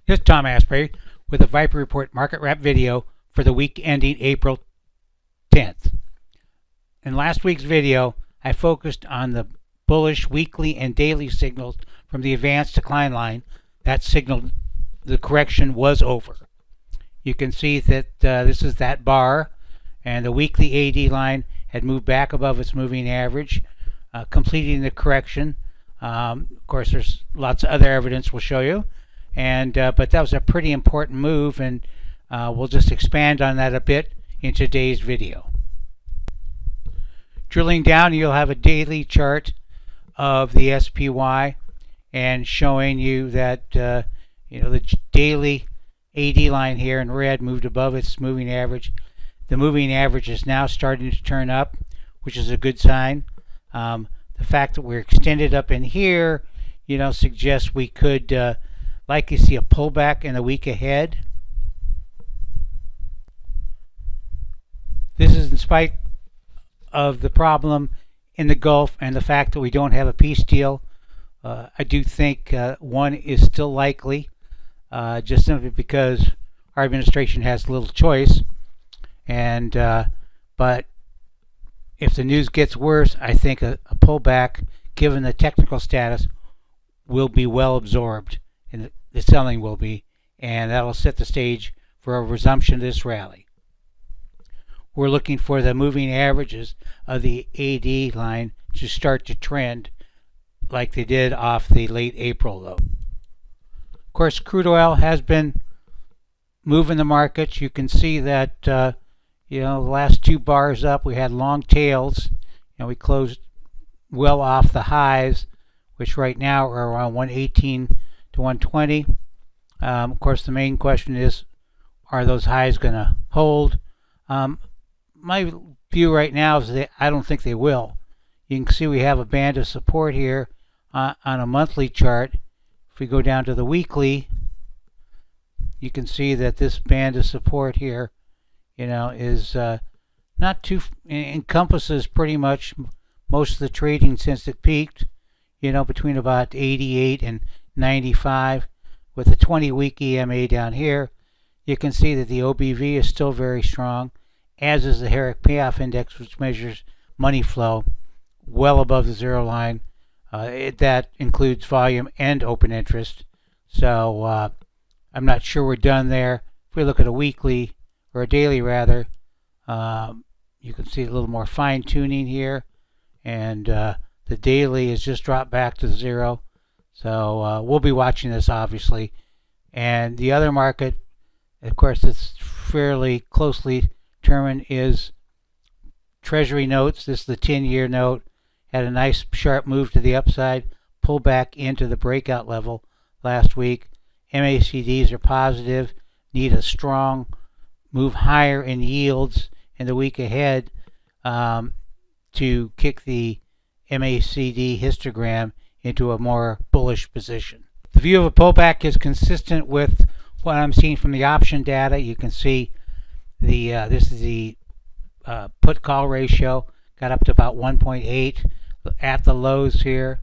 This is Tom Aspray with a Viper Report Market Wrap video for the week ending April 10th. In last week's video, I focused on the bullish weekly and daily signals from the advanced decline line that signaled the correction was over. You can see that this is that bar, and the weekly AD line had moved back above its moving average, completing the correction. Of course, there's lots of other evidence we'll show you. But that was a pretty important move, and we'll just expand on that a bit in today's video. Drilling down, you'll have a daily chart of the SPY and showing you that the daily AD line here in red moved above its moving average. The moving average is now starting to turn up, which is a good sign. The fact that we're extended up in here, suggests we could likely see a pullback in the week ahead. This is in spite of the problem in the Gulf and the fact that we don't have a peace deal. I do think one is still likely, just simply because our administration has little choice. But if the news gets worse, I think a pullback, given the technical status, will be well absorbed. And the selling will be, and that'll set the stage for a resumption of this rally. We're looking for the moving averages of the AD line to start to trend like they did off the late April low. Of course, crude oil has been moving the markets. You can see that the last two bars up, we had long tails, and we closed well off the highs, which right now are around 118 to 120. Of course, the main question is, are those highs going to hold? My view right now is that I don't think they will. You can see we have a band of support here on a monthly chart. If we go down to the weekly, you can see that this band of support here, is not too, encompasses pretty much most of the trading since it peaked, between about 88 and 95, with a 20-week EMA down here. You can see that the OBV is still very strong, as is the Herrick Payoff Index, which measures money flow well above the zero line. That includes volume and open interest. So I'm not sure we're done there. If we look at a weekly, or a daily rather, you can see a little more fine tuning here, and the daily has just dropped back to zero. So we'll be watching this, obviously. And the other market, of course, that's fairly closely determined, is Treasury notes. This is the 10-year note. Had a nice sharp move to the upside, pull back into the breakout level last week. MACDs are positive, need a strong move higher in yields in the week ahead to kick the MACD histogram into a more bullish position. The view of a pullback is consistent with what I'm seeing from the option data. You can see this is the put call ratio, got up to about 1.8 at the lows here.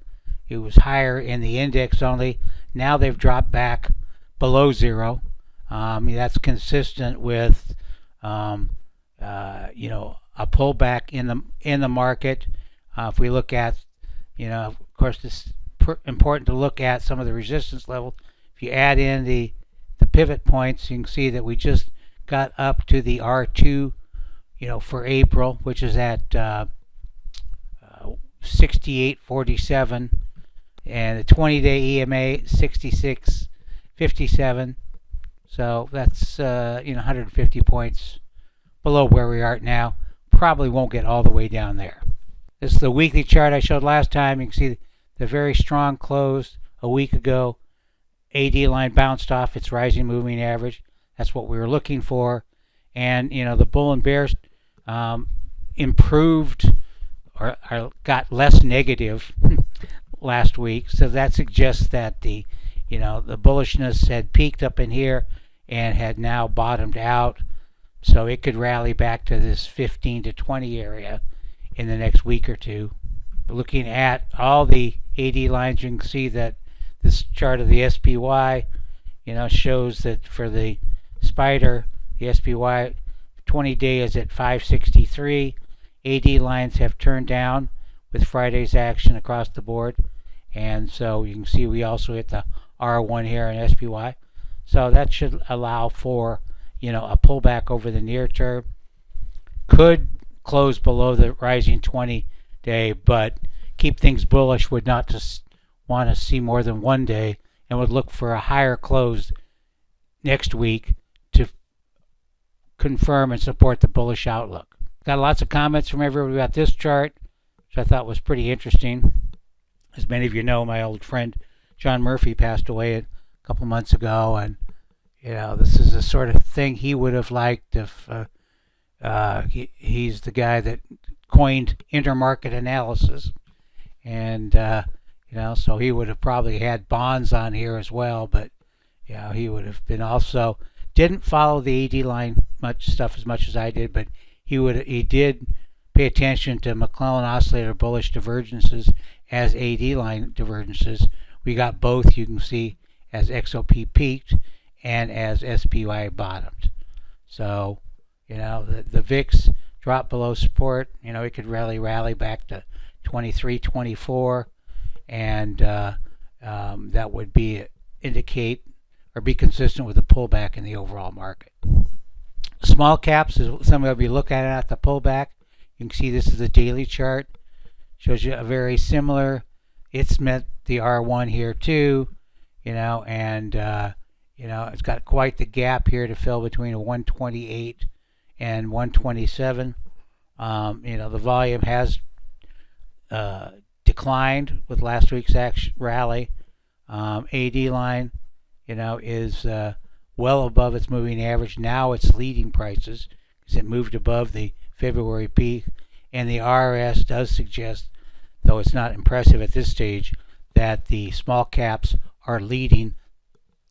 It was higher in the index only. Now they've dropped back below zero. That's consistent with a pullback in the market. If we look at, of course, this is important to look at some of the resistance levels. If you add in the pivot points, you can see that we just got up to the R2, for April, which is at 68.47, and the 20-day EMA 66.57. So that's 150 points below where we are now. Probably won't get all the way down there. This is the weekly chart I showed last time. You can see the very strong close a week ago. AD line bounced off its rising moving average. That's what we were looking for. And the bull and bear improved or got less negative last week. So that suggests that the bullishness had peaked up in here and had now bottomed out. So it could rally back to this 15 to 20 area in the next week or two. Looking at all the AD lines, you can see that this chart of the SPY shows that for the Spider, the SPY 20-day is at 563. AD lines have turned down with Friday's action across the board. And so you can see we also hit the R1 here in SPY. So that should allow for, a pullback over the near term. Could close below the rising 20-day, but keep things bullish, would not just want to see more than 1 day, and would look for a higher close next week to confirm and support the bullish outlook. Got lots of comments from everybody about this chart, which I thought was pretty interesting. As many of you know, my old friend John Murphy passed away a couple months ago, and this is the sort of thing he would have liked if he's the guy that coined intermarket analysis, and so he would have probably had bonds on here as well, but he would have been also didn't follow the AD line as much as I did, but he did pay attention to McClellan oscillator bullish divergences as AD line divergences. We got both, you can see, as XOP peaked and as SPY bottomed. So, the VIX dropped below support. It could rally back to 23, 24, and that would indicate or be consistent with the pullback in the overall market. Small caps is something I'll be looking at the pullback. You can see this is the daily chart. Shows you a very similar. It's met the R1 here too, and it's got quite the gap here to fill between a 128 and 127. The volume has declined with last week's rally. AD line, is well above its moving average. Now it's leading prices because it moved above the February peak, and the RS does suggest, though it's not impressive at this stage, that the small caps are leading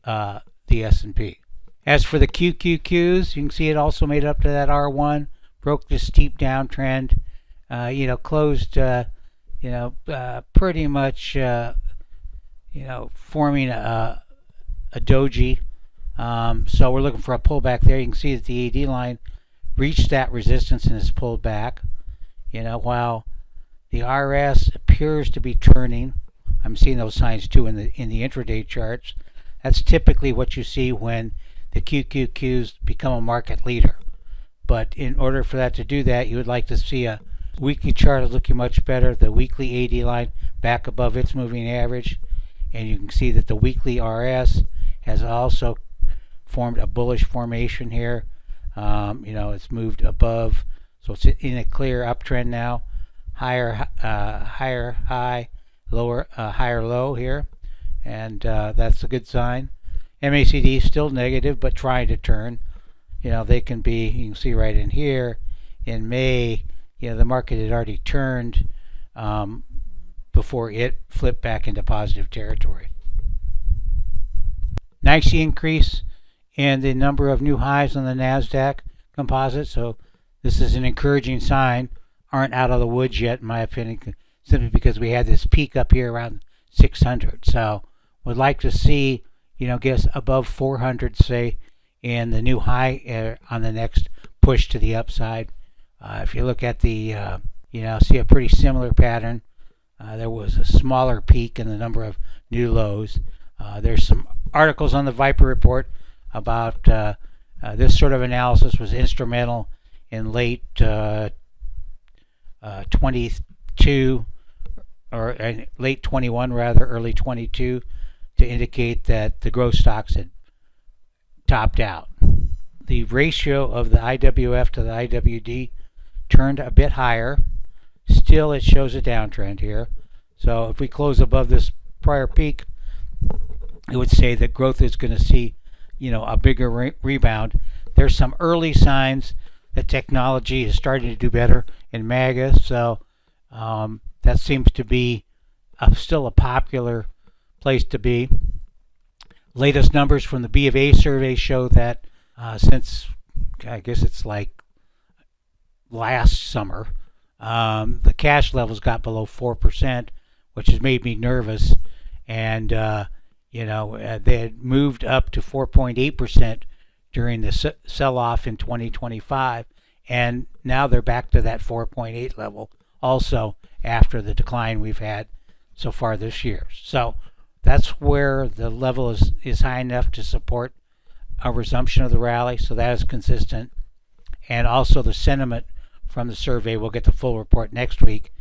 the S&P. As for the QQQs, you can see it also made up to that R1, broke this steep downtrend, closed, pretty much, forming a doji. So we're looking for a pullback there. You can see that the AD line reached that resistance and has pulled back. While the RS appears to be turning, I'm seeing those signs too in the intraday charts. That's typically what you see when the QQQs become a market leader. But in order for that to do that, you would like to see a weekly chart is looking much better. The weekly AD line back above its moving average, and you can see that the weekly RS has also formed a bullish formation here. It's moved above, so it's in a clear uptrend now. Higher high, lower higher low here, and that's a good sign. MACD is still negative, but trying to turn. They can be. You can see right in here in May. The market had already turned before it flipped back into positive territory. Nice increase in the number of new highs on the NASDAQ composite, so this is an encouraging sign. Aren't out of the woods yet, in my opinion, simply because we had this peak up here around 600. So would like to see, get us above 400, say, in the new high on the next push to the upside. If you look at the, see a pretty similar pattern. There was a smaller peak in the number of new lows. There's some articles on the Viper report about this sort of analysis was instrumental in late 22 or late 21 rather, early 22, to indicate that the growth stocks had topped out. The ratio of the IWF to the IWD turned a bit higher. Still, it shows a downtrend here. So if we close above this prior peak, it would say that growth is going to see, a bigger rebound. There's some early signs that technology is starting to do better in MAGA, so that seems to be still a popular place to be. Latest numbers from the B of A survey show that since, I guess it's like last summer, the cash levels got below 4%, which has made me nervous. And, They had moved up to 4.8% during the sell-off in 2025, and now they're back to that 4.8 level also after the decline we've had so far this year. So that's where the level is high enough to support a resumption of the rally, so that is consistent. And also the sentiment from the survey, we'll get the full report next week,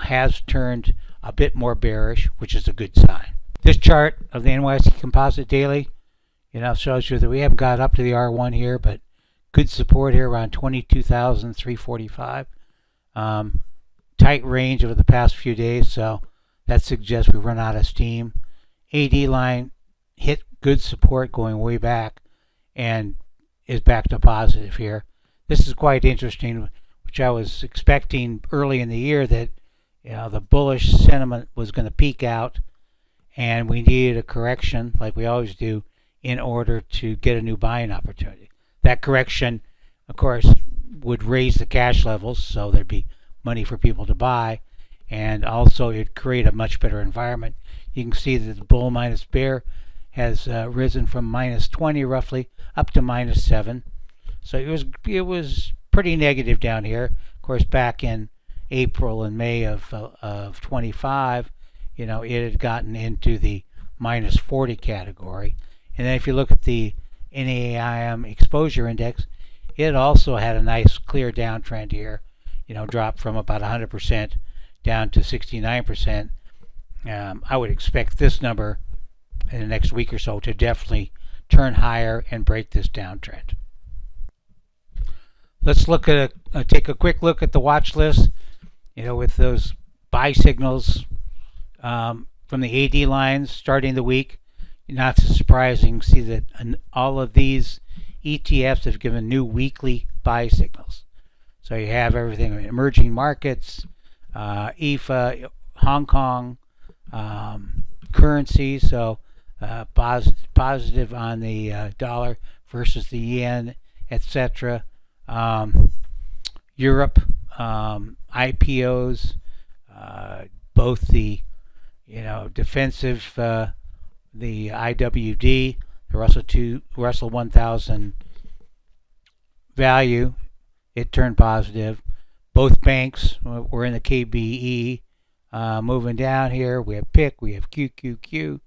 has turned a bit more bearish, which is a good sign. This chart of the NYSE Composite Daily, shows you that we haven't got up to the R1 here, but good support here around 22,345. Tight range over the past few days, so that suggests we run out of steam. AD line hit good support going way back and is back to positive here. This is quite interesting, which I was expecting early in the year that the bullish sentiment was going to peak out and we needed a correction like we always do in order to get a new buying opportunity. That correction, of course, would raise the cash levels, so there'd be money for people to buy, and also it'd create a much better environment. You can see that the bull minus bear has risen from minus 20 roughly up to minus 7. So it was pretty negative down here. Of course, back in April and May of 25, it had gotten into the minus 40 category. And then if you look at the NAIM exposure index, it also had a nice clear downtrend here. Dropped from about 100% down to 69%. I would expect this number in the next week or so to definitely turn higher and break this downtrend. Let's take a quick look at the watch list. With those buy signals from the AD lines starting the week, not so surprising to see that all of these ETFs have given new weekly buy signals. So you have everything: emerging markets, EFA, Hong Kong, currency. So positive on the dollar versus the yen, etc. Europe, IPOs, both the defensive, the IWD, the Russell 1000 value, it turned positive. Both banks were in the KBE. Moving down here, we have PIC, we have QQQ.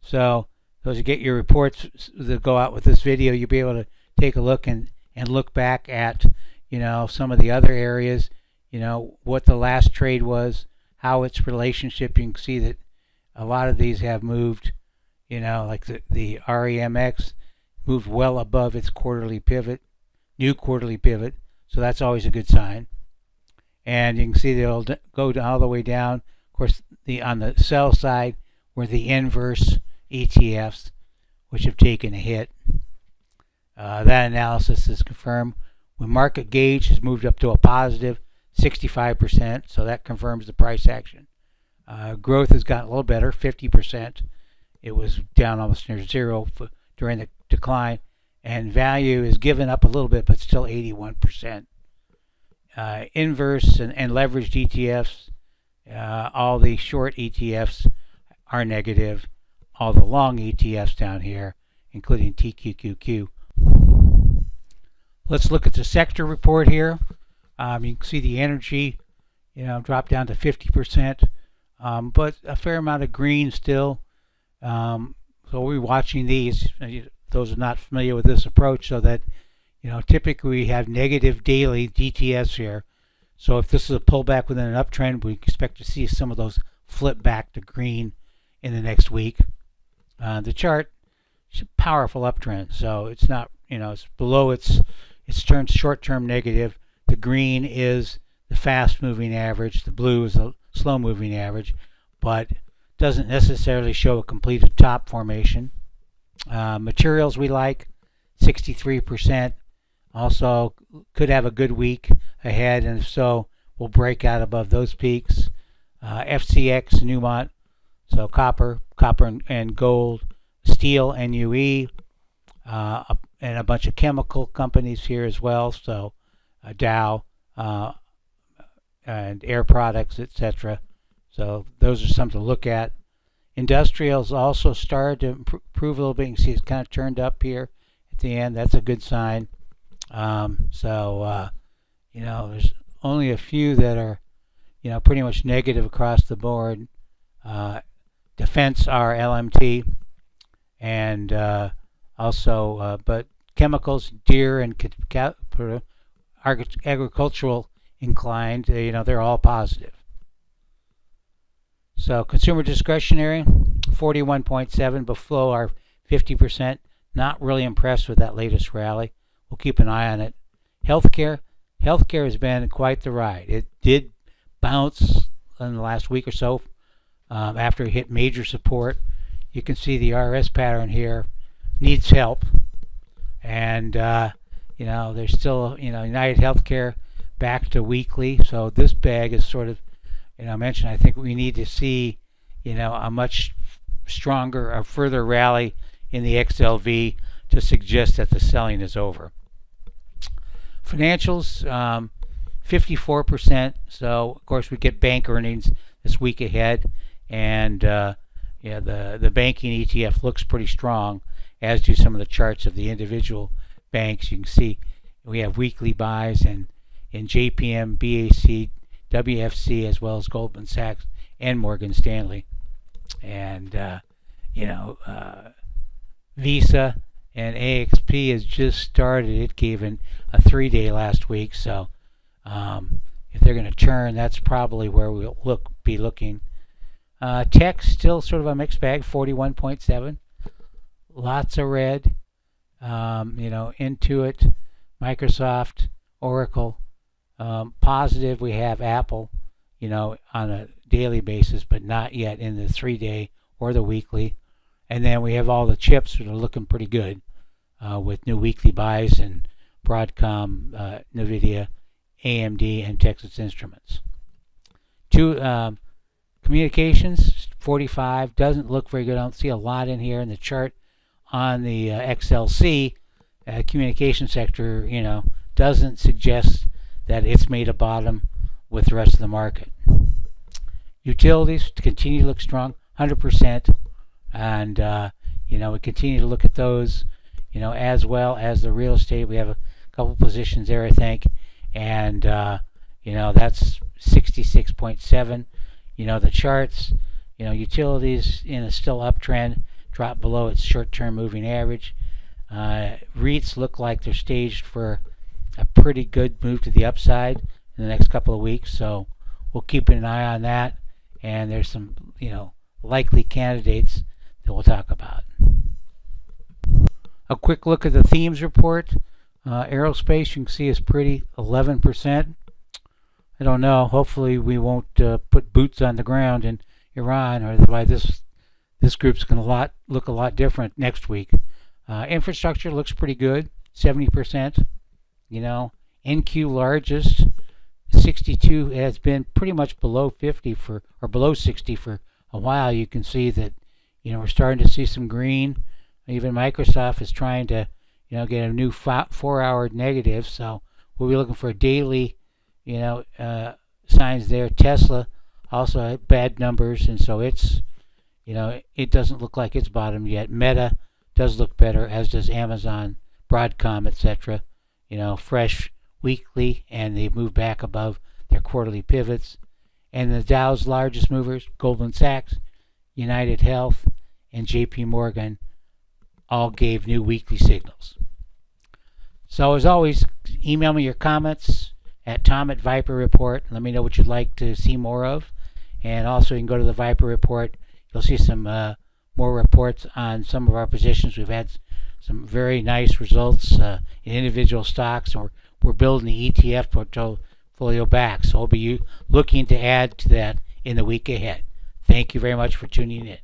So those who get your reports that go out with this video, you'll be able to take a look and look back at some of the other areas, what the last trade was, how its relationship. You can see that a lot of these have moved, like the REMX moved well above its quarterly pivot, new quarterly pivot. So that's always a good sign. And you can see they'll go all the way down. Of course, on the sell side were the inverse ETFs, which have taken a hit. That analysis is confirmed. When market gauge has moved up to a positive 65%, so that confirms the price action. Growth has gotten a little better, 50%. It was down almost near zero during the decline. And value is given up a little bit, but still 81%. Inverse and leveraged ETFs, all the short ETFs are negative. All the long ETFs down here, including TQQQ. Let's look at the sector report here. You can see the energy, dropped down to 50%, but a fair amount of green still. So we're watching these. Those are not familiar with this approach, so that typically we have negative daily DTS here. So if this is a pullback within an uptrend, we expect to see some of those flip back to green in the next week. The chart is a powerful uptrend, so it's not, it's below its short-term negative. The green is the fast-moving average. The blue is a slow-moving average, but doesn't necessarily show a completed top formation. Materials we like, 63%. Also could have a good week ahead, and if so, we'll break out above those peaks. FCX, Newmont, so copper and gold, steel, NUE, and a bunch of chemical companies here as well. So Dow and Air Products, etc. So those are some to look at. Industrials also started to improve a little bit. You can see it's kind of turned up here at the end. That's a good sign. There's only a few that are, pretty much negative across the board. Defense are LMT, and but chemicals, Deere, and agricultural inclined, they're all positive. So consumer discretionary, 41.7, below our 50%. Not really impressed with that latest rally. We'll keep an eye on it. Healthcare has been quite the ride. It did bounce in the last week or so after it hit major support. You can see the RS pattern here needs help, and there's still United Healthcare back to weekly. So this bag is sort of, I mentioned, I think we need to see a much stronger or further rally in the XLV to suggest that the selling is over. Financials, 54%. So of course we get bank earnings this week ahead, and the banking ETF looks pretty strong, as do some of the charts of the individual banks. You can see we have weekly buys in JPM, BAC, WFC, as well as Goldman Sachs and Morgan Stanley. And Visa and AXP has just started. It gave a 3-day last week, so if they're going to turn, that's probably where we'll be looking. Tech still sort of a mixed bag, 41.7. Lots of red. Intuit, Microsoft, Oracle. Positive, we have Apple, on a daily basis, but not yet in the 3-day or the weekly. And then we have all the chips that are looking pretty good with new weekly buys in Broadcom, NVIDIA, AMD, and Texas Instruments. Communications, 45, doesn't look very good. I don't see a lot in here in the chart. On the XLC, communication sector, doesn't suggest that it's made a bottom with the rest of the market. Utilities continue to look strong, 100%, and we continue to look at those, as well as the real estate. We have a couple positions there, I think, and that's 66.7. The charts, utilities in a still uptrend, dropped below its short-term moving average. REITs look like they're staged for a pretty good move to the upside in the next couple of weeks, so we'll keep an eye on that. And there's some, likely candidates that we'll talk about. A quick look at the themes report. Aerospace, you can see, is pretty, 11%. I don't know. Hopefully we won't put boots on the ground in Iran, or otherwise this group's going to look a lot different next week. Infrastructure looks pretty good, 70%. NQ largest, 62, has been pretty much below 50 or below 60 for a while. You can see that we're starting to see some green. Even Microsoft is trying to get a new 4-hour negative, so we'll be looking for daily signs there. Tesla also had bad numbers, and so it's it doesn't look like it's bottomed yet. Meta does look better, as does Amazon, Broadcom, etc. Fresh weekly, and they move back above their quarterly pivots. And the Dow's largest movers, Goldman Sachs, United Health, and JP Morgan, all gave new weekly signals. So as always, email me your comments at Tom@Viper Report. Let me know what you'd like to see more of. And also you can go to the Viper Report. You'll see some more reports on some of our positions. We've had some very nice results in individual stocks, and we're building the ETF portfolio back. So we'll be looking to add to that in the week ahead. Thank you very much for tuning in.